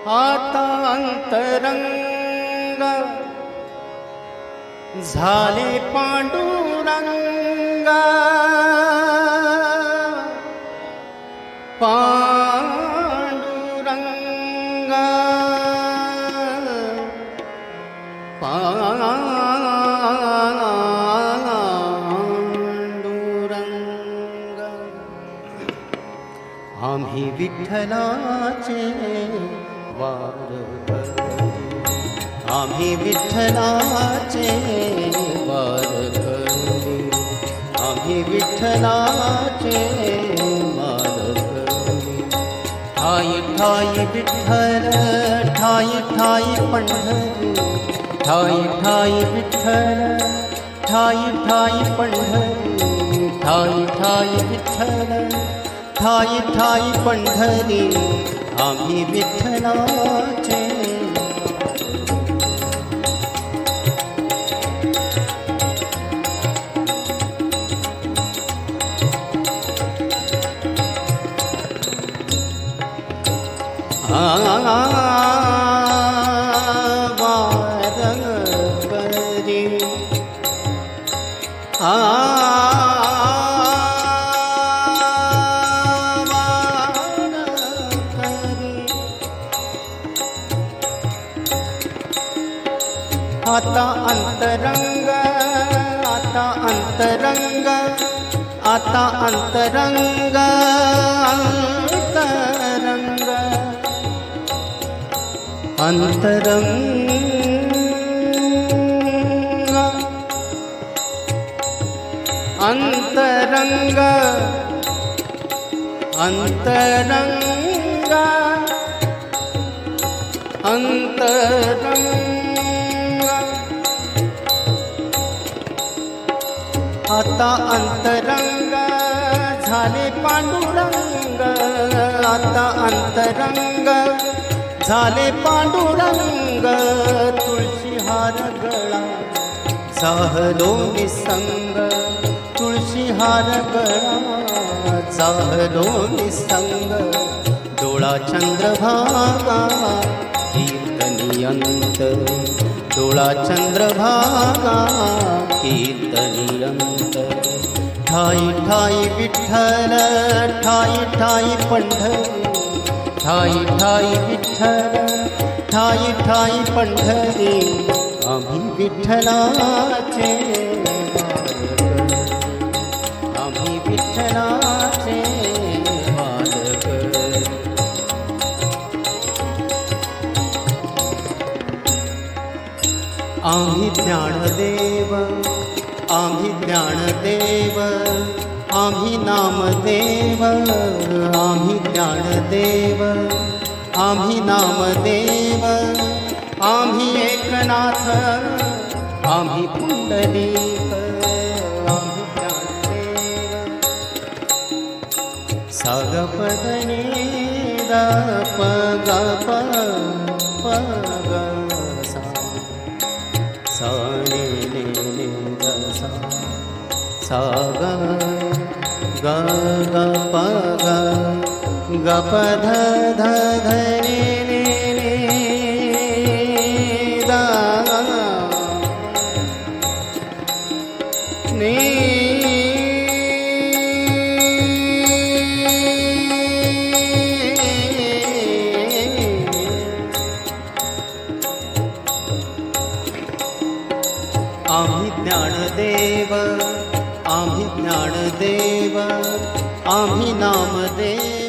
आता अंतरंग झाले पांडुरंग पांडुरंग पांडुरंग आम्ही विठ्ठलाचे वारकरी आम्ही विठ्ठलाचे वारकरी आम्ही विठ्ठलाचे वारकरी ठाई ठाई विठ्ठल ठाई ठाई पंढरी ठाई ठाई विठ्ठल ठाई ठाई पंढरी ठाई ठाई विठ्ठल ठाई ठाई पंढरी आम्ही विठ्ठलाचे वारकरी आता अंतरंग आता अंतरंग आता अंतरंग अंतरंग अंतरंग अंतरंग अंतरंग आता अंतरंग झाले पांडुरंग आता अंतरंग झाले पांडुरंग तुळशी हार गळा झालो निसंग तुळशी हार गळा झालो निसंग डोळा चंद्रभागा कीर्तनियंत डोळा चंद्रभागा कीर्तनियंत ठाई ठाई विठ्ठल ठाई ठाई पंढरी ठाई ठाई विठ्ठल ठाई ठाई पंढरी आम्ही विठ्ठलाचे आम्ही विठ्ठलाचे वारकरी आम्ही ज्ञानदेव आम्ही ज्ञानदेव आम्ही नामदेव आम्ही ज्ञानदेव आम्ही नामदेव आम्ही एकनाथ आम्ही पुंडलिक आम्ही ज्ञानदेव सागपदने दप गप पग सा ने ने सा सा ग ग ग प ग ग प ध ध ध रे रे रे द ने आम्ही ज्ञानदेव आम्ही ज्ञानदेव आम्ही नामदेव